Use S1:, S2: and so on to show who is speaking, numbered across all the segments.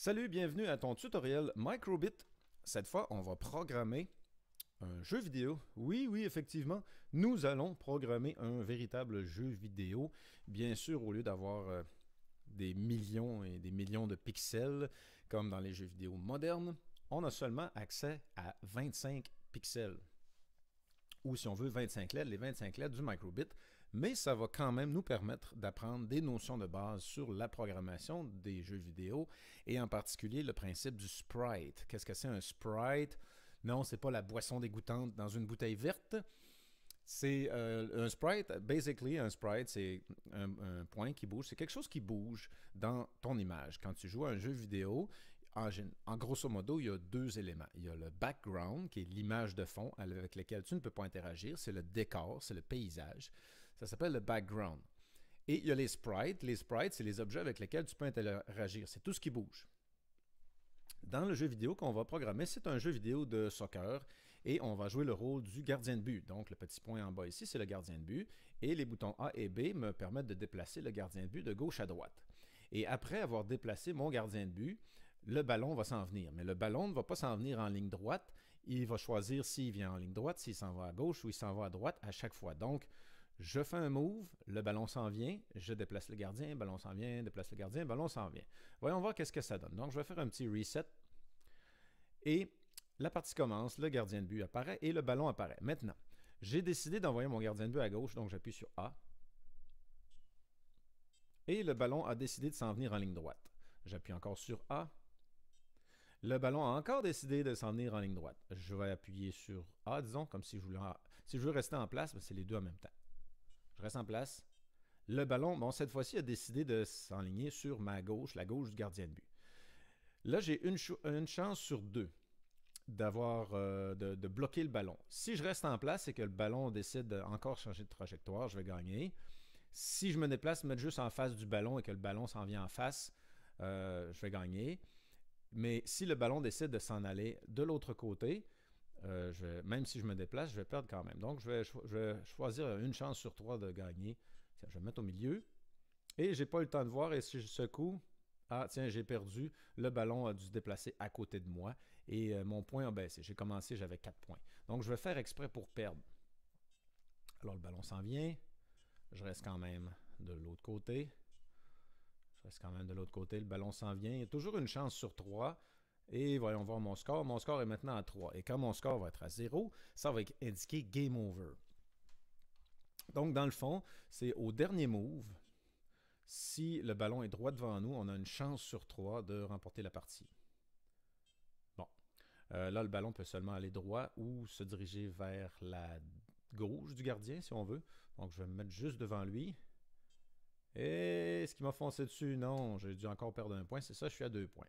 S1: Salut, bienvenue à ton tutoriel Microbit. Cette fois, on va programmer un jeu vidéo. Oui, effectivement, nous allons programmer un véritable jeu vidéo. Bien sûr, au lieu d'avoir des millions et des millions de pixels, comme dans les jeux vidéo modernes, on a seulement accès à 25 pixels. Ou si on veut 25 LED, les 25 LED du microbit, mais ça va quand même nous permettre d'apprendre des notions de base sur la programmation des jeux vidéo et en particulier le principe du sprite. Qu'est-ce que c'est un sprite? Non, c'est pas la boisson dégoûtante dans une bouteille verte. C'est un sprite, basically un sprite, c'est un point qui bouge, c'est quelque chose qui bouge dans ton image. Quand tu joues à un jeu vidéo, en grosso modo, il y a deux éléments. Il y a le background, qui est l'image de fond avec laquelle tu ne peux pas interagir. C'est le décor, c'est le paysage. Ça s'appelle le background. Et il y a les sprites. Les sprites, c'est les objets avec lesquels tu peux interagir. C'est tout ce qui bouge. Dans le jeu vidéo qu'on va programmer, c'est un jeu vidéo de soccer et on va jouer le rôle du gardien de but. Donc le petit point en bas ici, c'est le gardien de but et les boutons A et B me permettent de déplacer le gardien de but de gauche à droite. Et après avoir déplacé mon gardien de but, le ballon va s'en venir. Mais le ballon ne va pas s'en venir en ligne droite. Il va choisir s'il vient en ligne droite, s'il s'en va à gauche ou il s'en va à droite à chaque fois. Donc, je fais un move, le ballon s'en vient, je déplace le gardien, le ballon s'en vient, déplace le gardien, le ballon s'en vient. Voyons voir qu'est-ce que ça donne. Donc, je vais faire un petit reset. Et la partie commence, le gardien de but apparaît et le ballon apparaît. Maintenant, j'ai décidé d'envoyer mon gardien de but à gauche, donc j'appuie sur A. Et le ballon a décidé de s'en venir en ligne droite. J'appuie encore sur A. Le ballon a encore décidé de s'en venir en ligne droite. Je vais appuyer sur A, disons, comme si je veux rester en place, c'est les deux en même temps. Je reste en place. Le ballon, bon, cette fois-ci, a décidé de s'enligner sur ma gauche, la gauche du gardien de but. Là, j'ai une chance sur deux de bloquer le ballon. Si je reste en place et que le ballon décide d'encore changer de trajectoire, je vais gagner. Si je me déplace, mettre juste en face du ballon et que le ballon s'en vient en face, je vais gagner. Mais si le ballon décide de s'en aller de l'autre côté, même si je me déplace, je vais perdre quand même. Donc, je vais choisir une chance sur trois de gagner. Tiens, je vais me mettre au milieu. Et j'ai pas eu le temps de voir. Et si je secoue, ah tiens, j'ai perdu. Le ballon a dû se déplacer à côté de moi. Et mon point a baissé. J'ai commencé, j'avais 4 points. Donc, je vais faire exprès pour perdre. Alors, le ballon s'en vient. Je reste quand même de l'autre côté. Le ballon s'en vient. Il y a toujours une chance sur 3. Et voyons voir mon score. Mon score est maintenant à 3. Et quand mon score va être à 0, ça va indiquer Game Over. Donc, dans le fond, c'est au dernier move. Si le ballon est droit devant nous, on a une chance sur 3 de remporter la partie. Bon. Là, le ballon peut seulement aller droit ou se diriger vers la gauche du gardien, si on veut. Donc, je vais me mettre juste devant lui. Et ce qui m'a foncé dessus, non, j'ai dû encore perdre un point. C'est ça, je suis à 2 points.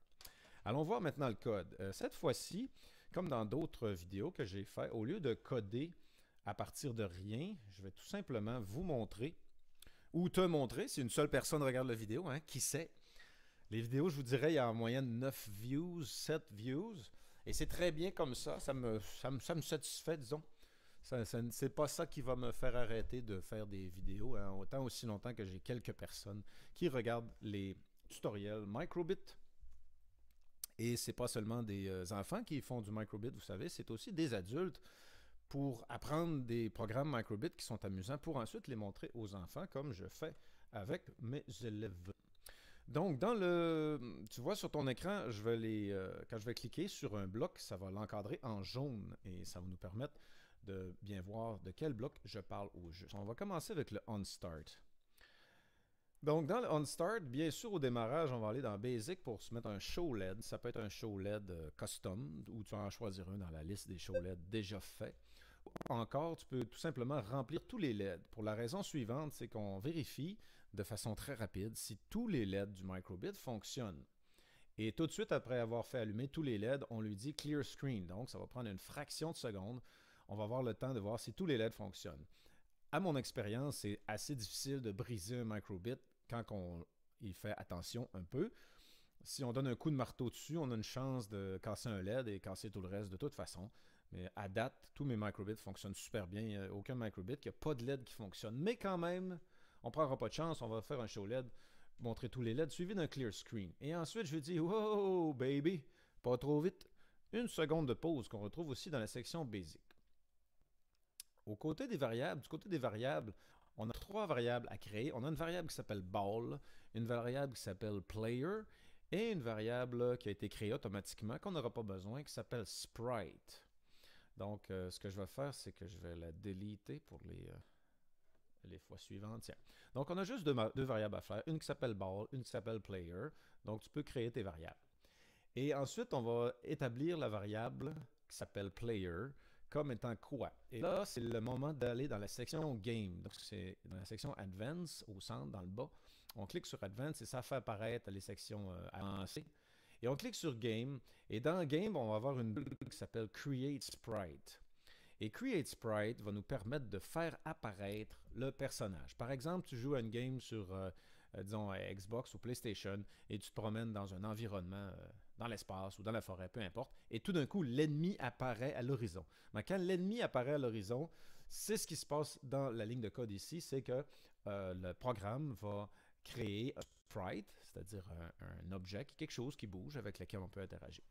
S1: Allons voir maintenant le code. Cette fois-ci, comme dans d'autres vidéos que j'ai fait, au lieu de coder à partir de rien, je vais tout simplement vous montrer, ou te montrer, si une seule personne regarde la vidéo, hein, qui sait. Les vidéos, je vous dirais, il y a en moyenne 9 views, 7 views, et c'est très bien comme ça, ça me satisfait, disons. C'est pas ça qui va me faire arrêter de faire des vidéos, hein, autant aussi longtemps que j'ai quelques personnes qui regardent les tutoriels Microbit. Et c'est pas seulement des enfants qui font du microbit, vous savez, c'est aussi des adultes pour apprendre des programmes microbit qui sont amusants pour ensuite les montrer aux enfants comme je fais avec mes élèves. Donc, tu vois sur ton écran, quand je vais cliquer sur un bloc, ça va l'encadrer en jaune et ça va nous permettre de bien voir de quel bloc je parle au juste. On va commencer avec le OnStart. Donc, dans le OnStart, bien sûr, au démarrage, on va aller dans Basic pour se mettre un show LED. Ça peut être un show LED custom ou tu vas en choisir un dans la liste des show LED déjà faits. Encore, tu peux tout simplement remplir tous les LED. Pour la raison suivante, c'est qu'on vérifie de façon très rapide si tous les LED du microbit fonctionnent. Et tout de suite, après avoir fait allumer tous les LED, on lui dit Clear Screen. Donc, ça va prendre une fraction de seconde. On va avoir le temps de voir si tous les LED fonctionnent. À mon expérience, c'est assez difficile de briser un microbit quand il fait attention un peu. Si on donne un coup de marteau dessus, on a une chance de casser un LED et casser tout le reste de toute façon. Mais à date, tous mes microbits fonctionnent super bien. Il n'y a aucun microbit qui n'a pas de LED qui fonctionne. Mais quand même, on ne prendra pas de chance. On va faire un show LED montrer tous les LED, suivi d'un clear screen. Et ensuite, je lui dis, wow, baby, pas trop vite. Une seconde de pause qu'on retrouve aussi dans la section Basic. Du côté des variables, on a 3 variables à créer. On a une variable qui s'appelle ball, une variable qui s'appelle player et une variable qui a été créée automatiquement qu'on n'aura pas besoin qui s'appelle sprite. Donc, ce que je vais faire, c'est que je vais la déliter pour les fois suivantes. Tiens. Donc, on a juste deux variables à faire. Une qui s'appelle ball, une qui s'appelle player. Donc, tu peux créer tes variables. Et ensuite, on va établir la variable qui s'appelle player comme étant quoi. Et là, c'est le moment d'aller dans la section Game. Donc, c'est dans la section Advance, au centre, dans le bas. On clique sur Advance et ça fait apparaître les sections avancées. Et on clique sur Game. Et dans Game, on va avoir une bulle qui s'appelle Create Sprite. Et Create Sprite va nous permettre de faire apparaître le personnage. Par exemple, tu joues à une game sur, disons, Xbox ou PlayStation et tu te promènes dans un environnement, dans l'espace ou dans la forêt, peu importe, et tout d'un coup, l'ennemi apparaît à l'horizon. Mais quand l'ennemi apparaît à l'horizon, c'est ce qui se passe dans la ligne de code ici, c'est que le programme va créer un sprite, c'est-à-dire un objet, quelque chose qui bouge avec lequel on peut interagir.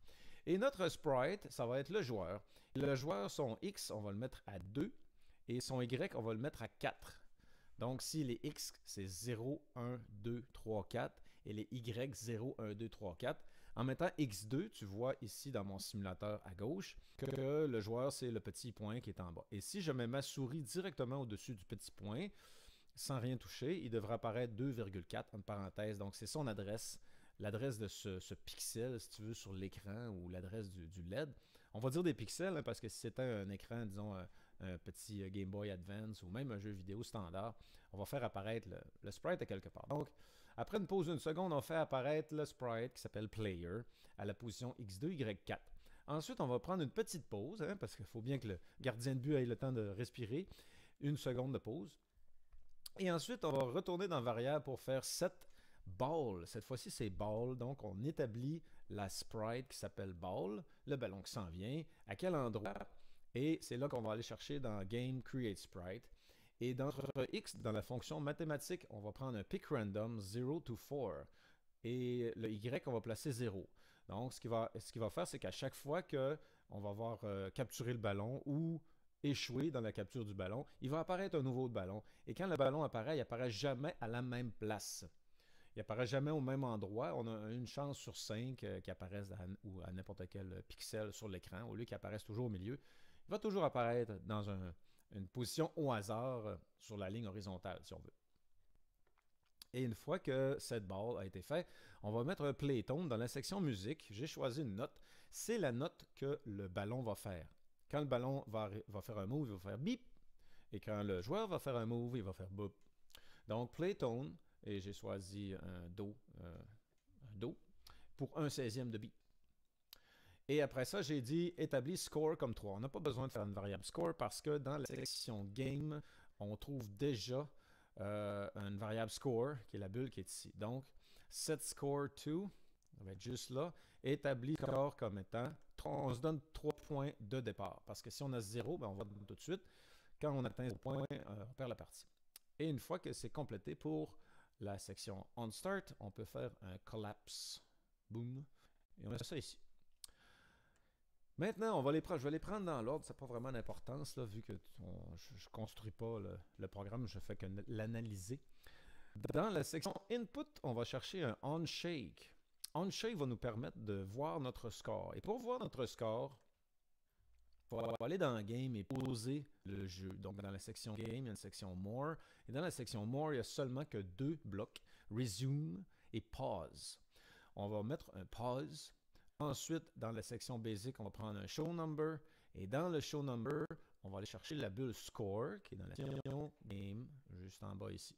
S1: Et notre sprite, ça va être le joueur. Le joueur, son X, on va le mettre à 2 et son Y, on va le mettre à 4. Donc, si les X, c'est 0, 1, 2, 3, 4 et les Y, 0, 1, 2, 3, 4. En mettant X2, tu vois ici dans mon simulateur à gauche que le joueur, c'est le petit point qui est en bas. Et si je mets ma souris directement au-dessus du petit point, sans rien toucher, il devrait apparaître 2,4 entre parenthèses. Donc, c'est son adresse. L'adresse de ce pixel, si tu veux, sur l'écran ou l'adresse du LED. On va dire des pixels, hein, parce que si c'était un écran, disons, un petit Game Boy Advance ou même un jeu vidéo standard, on va faire apparaître le sprite à quelque part. Donc, après une pause d'une seconde, on fait apparaître le sprite qui s'appelle Player à la position X2, Y4. Ensuite, on va prendre une petite pause, hein, parce qu'il faut bien que le gardien de but ait le temps de respirer. Une seconde de pause. Et ensuite, on va retourner dans variable pour faire set ball. Cette fois-ci, c'est ball. Donc, on établit la sprite qui s'appelle ball, le ballon qui s'en vient, à quel endroit. Et c'est là qu'on va aller chercher dans Game Create Sprite. Et dans notre X, dans la fonction mathématique, on va prendre un pick random 0 to 4. Et le Y, on va placer 0. Donc, ce qu'il va faire, c'est qu'à chaque fois qu'on va avoir capturé le ballon ou échoué dans la capture du ballon, il va apparaître un nouveau ballon. Et quand le ballon apparaît, il n'apparaît jamais à la même place. Il n'apparaît jamais au même endroit. On a une chance sur 5 qu'il apparaisse à n'importe quel pixel sur l'écran, au lieu qu'il apparaisse toujours au milieu. Il va toujours apparaître dans une position au hasard sur la ligne horizontale, si on veut. Et une fois que cette ball a été faite, on va mettre un playtone dans la section musique. J'ai choisi une note. C'est la note que le ballon va faire. Quand le ballon va faire un move, il va faire bip. Et quand le joueur va faire un move, il va faire boop. Donc, playtone, et j'ai choisi un do pour 1/16e de bip. Et après ça, j'ai dit établis score comme 3. On n'a pas besoin de faire une variable score parce que dans la section game, on trouve déjà une variable score, qui est la bulle qui est ici. Donc, set score 2, ça va être juste là, établit score comme étant, on se donne 3 points de départ. Parce que si on a 0, ben on va tout de suite. Quand on atteint 0 points, on perd la partie. Et une fois que c'est complété pour la section on start, on peut faire un collapse. Boom. Et on met ça ici. Maintenant, je vais les prendre dans l'ordre, ça n'a pas vraiment d'importance, là, vu que je ne construis pas le programme, je ne fais que l'analyser. Dans la section Input, on va chercher un OnShake. OnShake va nous permettre de voir notre score. Et pour voir notre score, on va aller dans Game et poser le jeu. Donc, dans la section Game, il y a une section More. Et dans la section More, il n'y a seulement que 2 blocs, Resume et Pause. On va mettre un Pause. Ensuite, dans la section Basic, on va prendre un Show Number. Et dans le Show Number, on va aller chercher la bulle Score, qui est dans la section Game, juste en bas ici.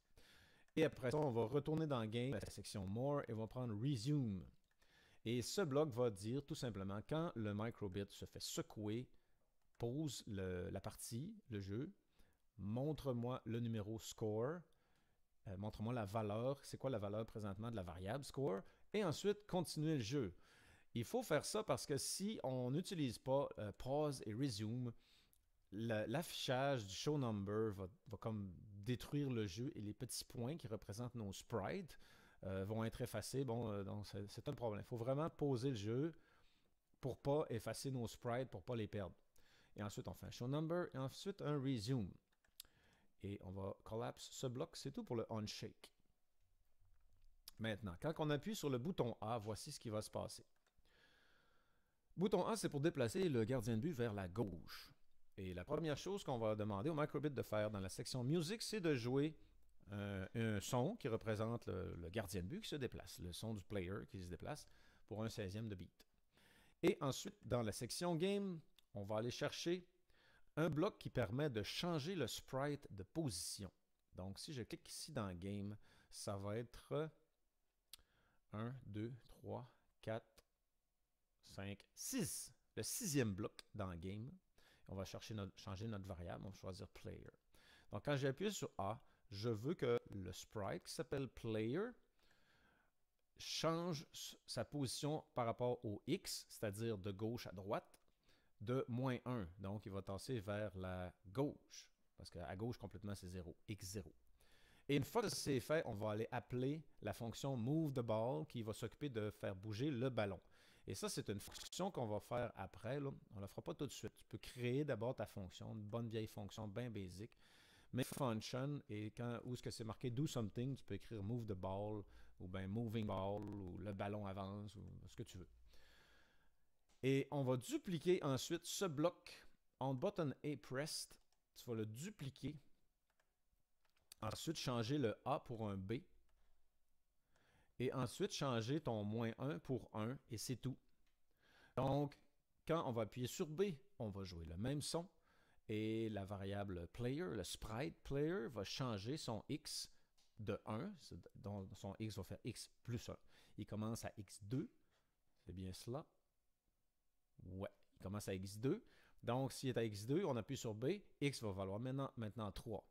S1: Et après ça, on va retourner dans Game, la section More, et on va prendre Resume. Et ce bloc va dire tout simplement, quand le microbit se fait secouer, pose la partie, le jeu, montre-moi le numéro Score, montre-moi la valeur, c'est quoi la valeur présentement de la variable Score, et ensuite, continuer le jeu. Il faut faire ça parce que si on n'utilise pas pause et resume, l'affichage du show number va comme détruire le jeu et les petits points qui représentent nos sprites vont être effacés. Bon, donc c'est un problème. Il faut vraiment poser le jeu pour ne pas effacer nos sprites, pour ne pas les perdre. Et ensuite, on fait un show number et ensuite un resume. Et on va collapse ce bloc. C'est tout pour le onShake. Maintenant, quand on appuie sur le bouton A, voici ce qui va se passer. Bouton A, c'est pour déplacer le gardien de but vers la gauche. Et la première chose qu'on va demander au microbit de faire dans la section Music, c'est de jouer un son qui représente le gardien de but qui se déplace, le son du player qui se déplace pour un 16e de beat. Et ensuite, dans la section Game, on va aller chercher un bloc qui permet de changer le sprite de position. Donc, si je clique ici dans Game, ça va être 1, 2, 3, 4, 5, 6. Le 6e bloc dans Game. On va changer notre variable. On va choisir Player. Donc, quand j'ai appuyé sur A, je veux que le sprite qui s'appelle Player change sa position par rapport au X, c'est-à-dire de gauche à droite, de -1. Donc, il va tasser vers la gauche. Parce qu'à gauche, complètement, c'est 0. X0. Et une fois que c'est fait, on va aller appeler la fonction Move the Ball qui va s'occuper de faire bouger le ballon. Et ça, c'est une fonction qu'on va faire après. Là. On ne la fera pas tout de suite. Tu peux créer d'abord ta fonction, une bonne vieille fonction bien basique. Mais function, et où est-ce que c'est marqué do something, tu peux écrire move the ball, ou bien moving ball, ou le ballon avance, ou ce que tu veux. Et on va dupliquer ensuite ce bloc on button A pressed. Tu vas le dupliquer. Ensuite, changer le A pour un B. Et ensuite, changer ton -1 pour 1, et c'est tout. Donc, quand on va appuyer sur B, on va jouer le même son. Et la variable player, le sprite player, va changer son X de 1. Donc, son X va faire X plus 1. Il commence à X2. C'est bien cela. Ouais, il commence à X2. Donc, s'il est à X2, on appuie sur B. X va valoir maintenant 3.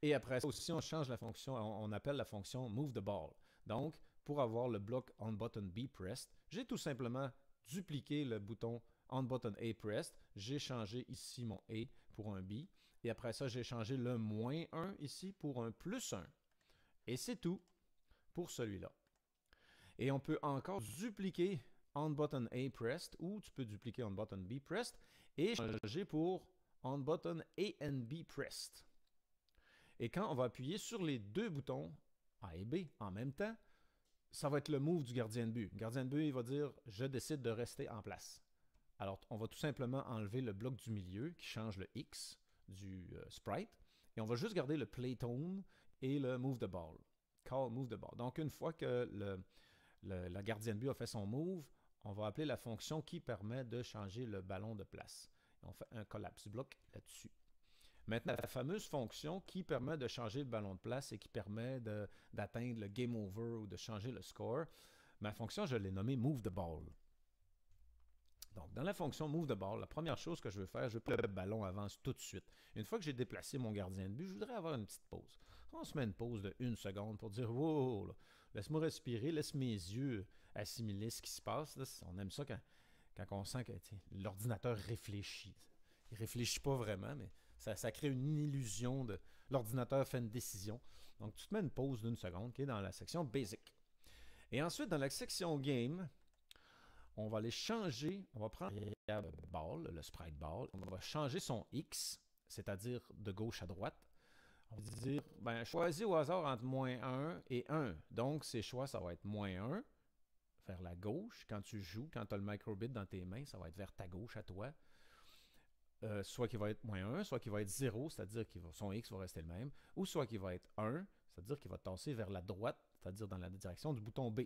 S1: Et après ça aussi, on change la fonction, on appelle la fonction move the ball. Donc, pour avoir le bloc on button B pressed, j'ai tout simplement dupliqué le bouton on button A pressed. J'ai changé ici mon A pour un B. Et après ça, j'ai changé le -1 ici pour un +1. Et c'est tout pour celui-là. Et on peut encore dupliquer on button A pressed ou tu peux dupliquer on button B pressed et changer pour on button A and B pressed. Et quand on va appuyer sur les deux boutons A et B en même temps, ça va être le move du gardien de but. Le gardien de but, il va dire « Je décide de rester en place ». Alors, on va tout simplement enlever le bloc du milieu qui change le X du sprite et on va juste garder le play tone et le move the ball. Call move the ball. Donc, une fois que le gardien de but a fait son move, on va appeler la fonction qui permet de changer le ballon de place. Et on fait un collapse bloc là-dessus. Maintenant, la fameuse fonction qui permet de changer le ballon de place et qui permet d'atteindre le game over ou de changer le score, ma fonction, je l'ai nommée move the ball. Donc, dans la fonction move the ball, la première chose que je veux faire, je veux que le ballon avance tout de suite. Une fois que j'ai déplacé mon gardien de but, je voudrais avoir une petite pause. On se met une pause de 1 seconde pour dire « Wow, laisse-moi respirer, laisse mes yeux assimiler ce qui se passe. » Là, on aime ça quand on sent que l'ordinateur réfléchit. Il ne réfléchit pas vraiment, mais ça crée une illusion de l'ordinateur fait une décision. Donc, tu te mets une pause d'1 seconde qui est dans la section Basic. Et ensuite, dans la section Game, on va aller changer, on va prendre la ball, le sprite ball, on va changer son X, c'est-à-dire de gauche à droite. On va dire, choisis au hasard entre -1 et 1. Donc, ces choix, ça va être -1 vers la gauche. Quand tu joues, quand tu as le microbit dans tes mains, ça va être vers ta gauche à toi. Soit qu'il va être -1, soit qu'il va être 0, c'est-à-dire que son X va rester le même, ou soit qu'il va être 1, c'est-à-dire qu'il va tasser vers la droite, c'est-à-dire dans la direction du bouton B.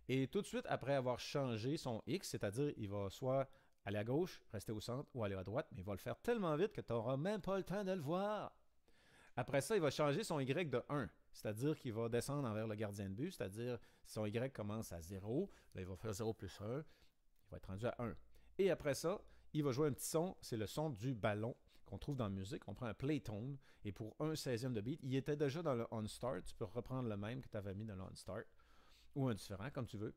S1: Et tout de suite, après avoir changé son X, c'est-à-dire il va soit aller à gauche, rester au centre, ou aller à droite, mais il va le faire tellement vite que tu n'auras même pas le temps de le voir. Après ça, il va changer son Y de 1, c'est-à-dire qu'il va descendre envers le gardien de but, c'est-à-dire si son Y commence à 0, là, il va faire 0 plus 1, il va être rendu à 1. Et après ça, il va jouer un petit son, c'est le son du ballon qu'on trouve dans la musique. On prend un play tone et pour un 16e de beat, il était déjà dans le on start. Tu peux reprendre le même que tu avais mis dans le on start ou un différent comme tu veux.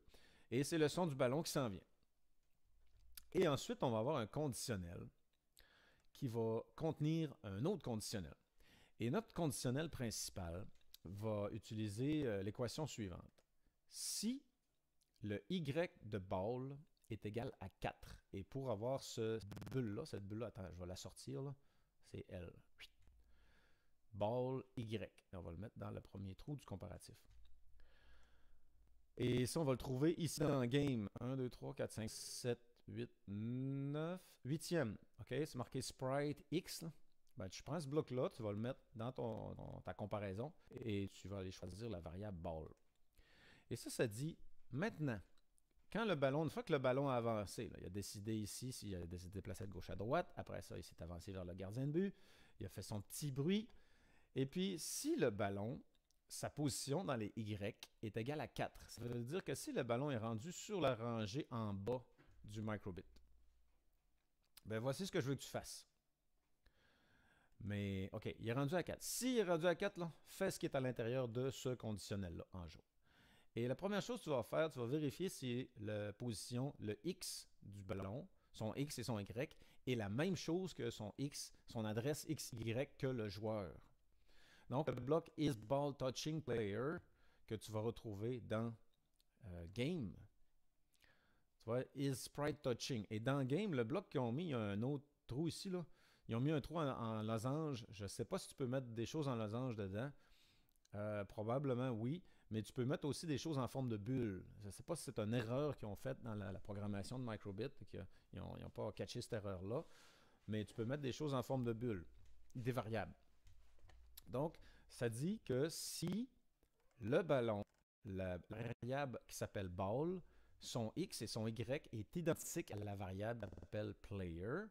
S1: Et c'est le son du ballon qui s'en vient. Et ensuite, on va avoir un conditionnel qui va contenir un autre conditionnel. Et notre conditionnel principal va utiliser l'équation suivante. Si le y de ball est égal à 4, et pour avoir cette bulle-là, attends, je vais la sortir, là, c'est L. Ball y. Et on va le mettre dans le premier trou du comparatif. Et ça, on va le trouver ici dans game. 1, 2, 3, 4, 5, 7, 8, 9. 8e. OK, c'est marqué sprite X. Ben, tu prends ce bloc-là, tu vas le mettre dans ta comparaison et tu vas aller choisir la variable ball. Et ça dit maintenant, une fois que le ballon a avancé, là, il a décidé ici s'il a décidé de déplacer de gauche à droite. Après ça, il s'est avancé vers le gardien de but. Il a fait son petit bruit. Et puis, si le ballon, sa position dans les Y est égale à 4, ça veut dire que si le ballon est rendu sur la rangée en bas du microbit, ben voici ce que je veux que tu fasses. Mais, OK, il est rendu à 4. S'il est rendu à 4, là, fais ce qui est à l'intérieur de ce conditionnel-là en jeu. Et la première chose que tu vas faire, tu vas vérifier si la position, le X du ballon, son X et son Y, est la même chose que son X, son adresse XY que le joueur. Donc, le bloc isBallTouchingPlayer que tu vas retrouver dans Game, tu vois, isSpriteTouching. Et dans Game, le bloc qu'ils ont mis, il y a un autre trou ici, là. Ils ont mis un trou en losange. Je ne sais pas si tu peux mettre des choses en losange dedans. Probablement oui, mais tu peux mettre aussi des choses en forme de bulle. Je ne sais pas si c'est une erreur qu'ils ont faite dans la programmation de Microbit, qu'ils n'ont pas catché cette erreur-là, mais tu peux mettre des choses en forme de bulle, des variables. Donc, ça dit que si le ballon, la variable qui s'appelle ball, son X et son Y est identique à la variable qui s'appelle player,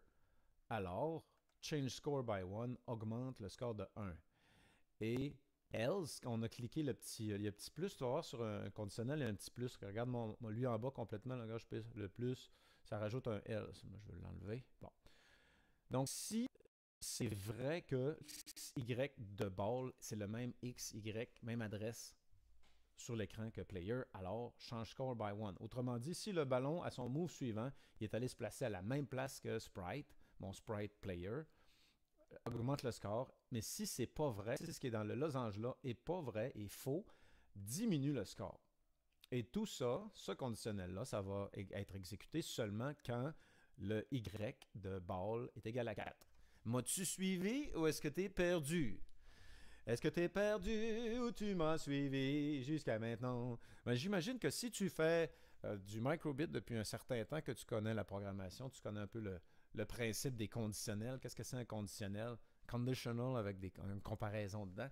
S1: alors change score by 1 augmente le score de 1. Et else, quand on a cliqué il y a un petit plus, tu vas voir sur un conditionnel, il y a un petit plus. Regarde lui en bas complètement, là, le plus, ça rajoute un else. Moi, je vais l'enlever. Bon. Donc, si c'est vrai que XY de ball, c'est le même XY, même adresse sur l'écran que player, alors change score by 1. Autrement dit, si le ballon, à son move suivant, il est allé se placer à la même place que sprite, mon sprite player, augmente le score, mais si c'est pas vrai, si ce qui est dans le losange-là est pas vrai et faux, diminue le score. Et tout ça, ce conditionnel-là, ça va être exécuté seulement quand le Y de ball est égal à 4. M'as-tu suivi ou est-ce que tu es perdu? Est-ce que tu es perdu ou tu m'as suivi jusqu'à maintenant? Ben, j'imagine que si tu fais du microbit depuis un certain temps, que tu connais la programmation, tu connais un peu le principe des conditionnels. Qu'est-ce que c'est un conditionnel? Conditional avec une comparaison dedans.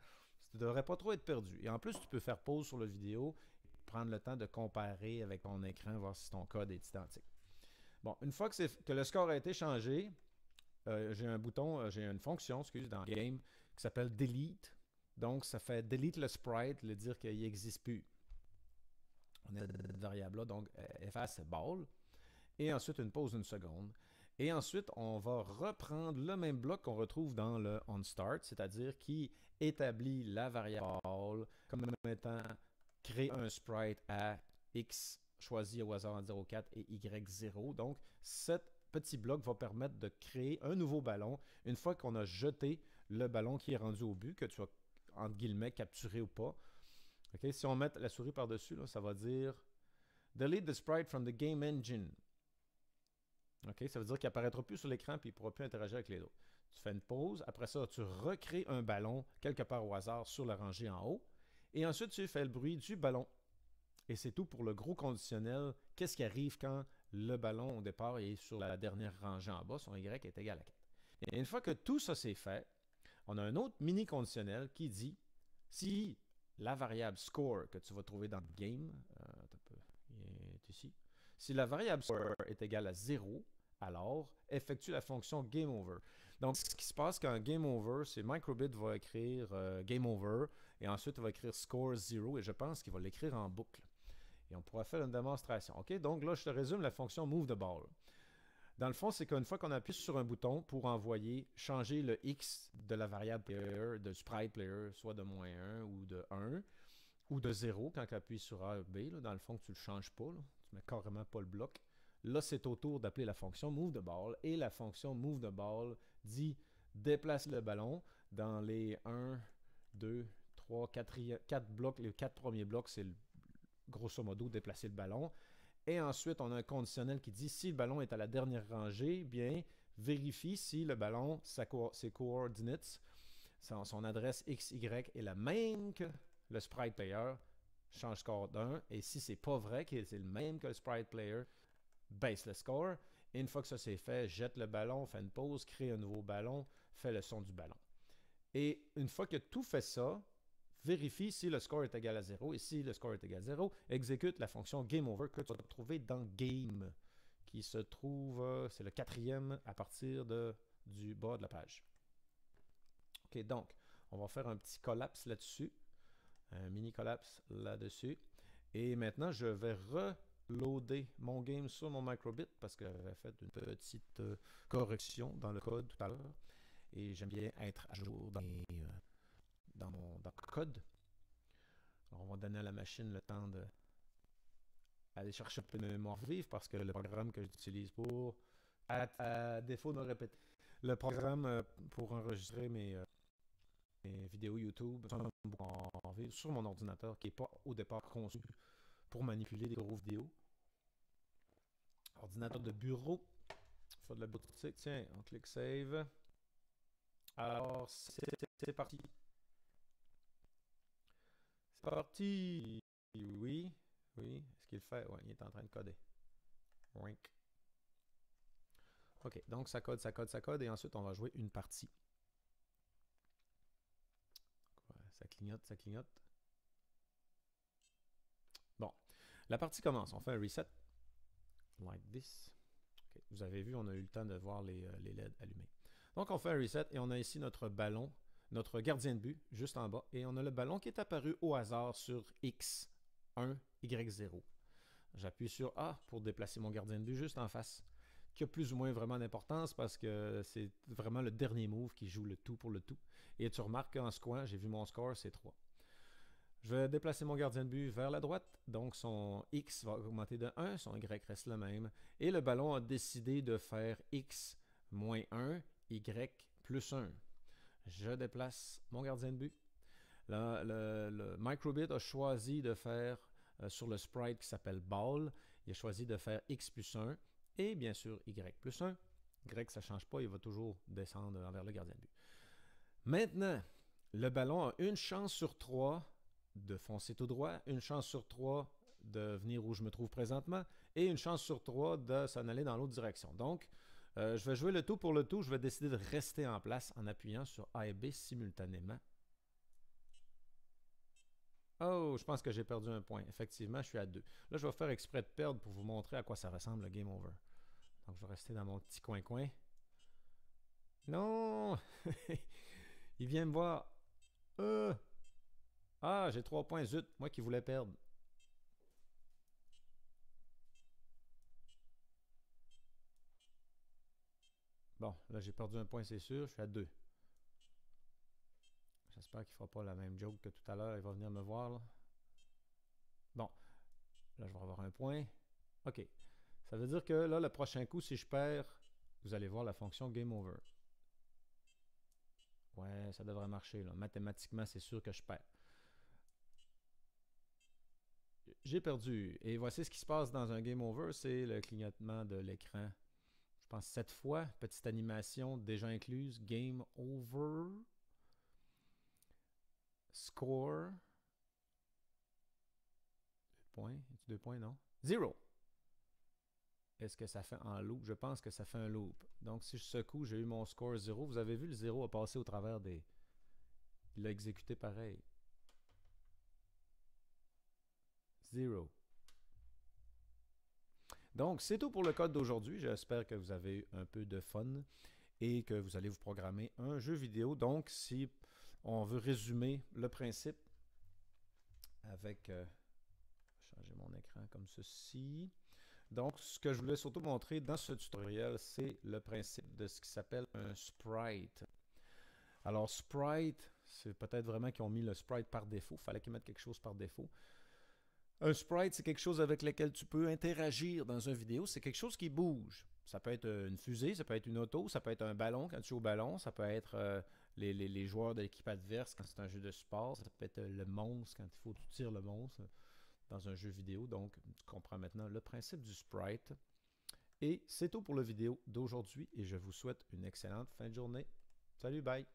S1: Tu ne devrais pas trop être perdu. Et en plus, tu peux faire pause sur la vidéo, prendre le temps de comparer avec ton écran, voir si ton code est identique. Bon, une fois que le score a été changé, j'ai une fonction, dans Game, qui s'appelle Delete. Donc, ça fait delete le sprite, le dire qu'il n'existe plus. On a cette variable-là, donc efface ball. Et ensuite, une pause d'une seconde. Et ensuite, on va reprendre le même bloc qu'on retrouve dans le onStart, c'est-à-dire qui établit la variable ball comme étant créer un sprite à X choisi au hasard en 0,4 et Y0. Donc, ce petit bloc va permettre de créer un nouveau ballon une fois qu'on a jeté le ballon qui est rendu au but, que tu as, entre guillemets, capturé ou pas. Okay? Si on met la souris par-dessus, ça va dire « Delete the sprite from the game engine ». Okay? Ça veut dire qu'il n'apparaîtra plus sur l'écran et il ne pourra plus interagir avec les autres. Tu fais une pause, après ça, tu recrées un ballon quelque part au hasard sur la rangée en haut. Et ensuite, tu fais le bruit du ballon. Et c'est tout pour le gros conditionnel. Qu'est-ce qui arrive quand le ballon, au départ, est sur la dernière rangée en bas, son Y est égal à 4. Et une fois que tout ça c'est fait, on a un autre mini conditionnel qui dit si la variable score que tu vas trouver dans le game, est ici, si la variable score est égale à 0, alors effectue la fonction GameOver. Donc, ce qui se passe quand GameOver, c'est Microbit va écrire GameOver et ensuite il va écrire score 0 et je pense qu'il va l'écrire en boucle. Et on pourra faire une démonstration. OK? Donc là, je te résume la fonction MoveTheBall. Dans le fond, c'est qu'une fois qu'on appuie sur un bouton pour changer le X de la variable player, de sprite player, soit de -1 ou de 1, ou de 0 quand tu appuies sur A ou B, là, dans le fond, que tu ne le changes pas, là, tu ne mets carrément pas le bloc. Là, c'est au tour d'appeler la fonction MoveTheBall. Et la fonction MoveTheBall dit déplace le ballon dans les 1, 2, 3, 3, 4 blocs. Les 4 premiers blocs, c'est grosso modo déplacer le ballon. Et ensuite, on a un conditionnel qui dit si le ballon est à la dernière rangée, bien, vérifie si le ballon, ses coordinates, son adresse XY est la même que le sprite player, change score d'1. Et si c'est pas vrai, que c'est le même que le sprite player, baisse le score. Et une fois que ça c'est fait, jette le ballon, fait une pause, crée un nouveau ballon, fait le son du ballon. Et une fois que tout fait ça, vérifie si le score est égal à 0. Et si le score est égal à 0, exécute la fonction GameOver que tu vas trouver dans Game, qui se trouve, c'est le 4e à partir du bas de la page. OK, donc, on va faire un petit collapse là-dessus, un mini collapse là-dessus. Et maintenant, je vais reloader mon game sur mon microbit parce que j'avais fait une petite correction dans le code tout à l'heure. Et j'aime bien être à jour dans mon code. Alors, on va donner à la machine le temps d'aller chercher un peu de mémoire vive parce que le programme que j'utilise pour, à défaut de me répéter, le programme pour enregistrer mes vidéos YouTube sur mon ordinateur qui n'est pas au départ conçu pour manipuler des gros vidéos. Ordinateur de bureau. Il faut de la boutique. Tiens, on clique Save. Alors, c'est parti. C'est parti. Oui. Est-ce qu'il fait? Oui, il est en train de coder. Wink. OK, donc ça code. Et ensuite, on va jouer une partie. Ça clignote. Bon, la partie commence. On fait un reset. Like this. Okay. Vous avez vu, on a eu le temps de voir les LED allumés. Donc, on fait un reset et on a ici notre ballon, notre gardien de but, juste en bas. Et on a le ballon qui est apparu au hasard sur X1, Y0. J'appuie sur A pour déplacer mon gardien de but juste en face, qui a plus ou moins vraiment d'importance parce que c'est vraiment le dernier move qui joue le tout pour le tout. Et tu remarques qu'en ce coin, j'ai vu mon score, c'est 3. Je vais déplacer mon gardien de but vers la droite, donc son X va augmenter de 1, son Y reste le même. Et le ballon a décidé de faire X moins 1, Y plus 1. Je déplace mon gardien de but. Là, le microbit a choisi de faire, sur le sprite qui s'appelle Ball, il a choisi de faire X plus 1 et bien sûr Y plus 1. Y, ça ne change pas, il va toujours descendre envers le gardien de but. Maintenant, le ballon a une chance sur 3 de foncer tout droit, une chance sur 3 de venir où je me trouve présentement et une chance sur 3 de s'en aller dans l'autre direction. Donc, je vais jouer le tout pour le tout. Je vais décider de rester en place en appuyant sur A et B simultanément. Oh, je pense que j'ai perdu un point. Effectivement, je suis à 2. Là, je vais faire exprès de perdre pour vous montrer à quoi ça ressemble le Game Over. Donc, je vais rester dans mon petit coin-coin. Non! Il vient me voir. Ah, j'ai 3 points. Zut, moi qui voulais perdre. Bon, là, j'ai perdu un point, c'est sûr. Je suis à 2. J'espère qu'il ne fera pas la même joke que tout à l'heure. Il va venir me voir, là. Bon. Là, je vais avoir un point. OK. Ça veut dire que là, le prochain coup, si je perds, vous allez voir la fonction Game Over. Ouais, ça devrait marcher, là. Mathématiquement, c'est sûr que je perds. J'ai perdu. Et voici ce qui se passe dans un Game Over. C'est le clignotement de l'écran. Je pense 7 fois. Petite animation déjà incluse. Game Over. Score. 2 points. 2 points, non? 0. Est-ce que ça fait en loop? Je pense que ça fait un loop. Donc, si je secoue, j'ai eu mon score 0. Vous avez vu, le 0 a passé au travers des... Il l'a exécuté pareil. 0. Donc, c'est tout pour le code d'aujourd'hui. J'espère que vous avez eu un peu de fun et que vous allez vous programmer un jeu vidéo. Donc, si on veut résumer le principe avec... changer mon écran comme ceci. Donc, ce que je voulais surtout montrer dans ce tutoriel, c'est le principe de ce qui s'appelle un sprite. Alors, sprite, c'est peut-être vraiment qu'ils ont mis le sprite par défaut. Il fallait qu'ils mettent quelque chose par défaut. Un sprite, c'est quelque chose avec lequel tu peux interagir dans une vidéo. C'est quelque chose qui bouge. Ça peut être une fusée, ça peut être une auto, ça peut être un ballon quand tu es au ballon, ça peut être les joueurs de l'équipe adverse quand c'est un jeu de support. Ça peut être le monstre quand il faut que tu tires le monstre dans un jeu vidéo. Donc, tu comprends maintenant le principe du sprite. Et c'est tout pour la vidéo d'aujourd'hui et je vous souhaite une excellente fin de journée. Salut, bye!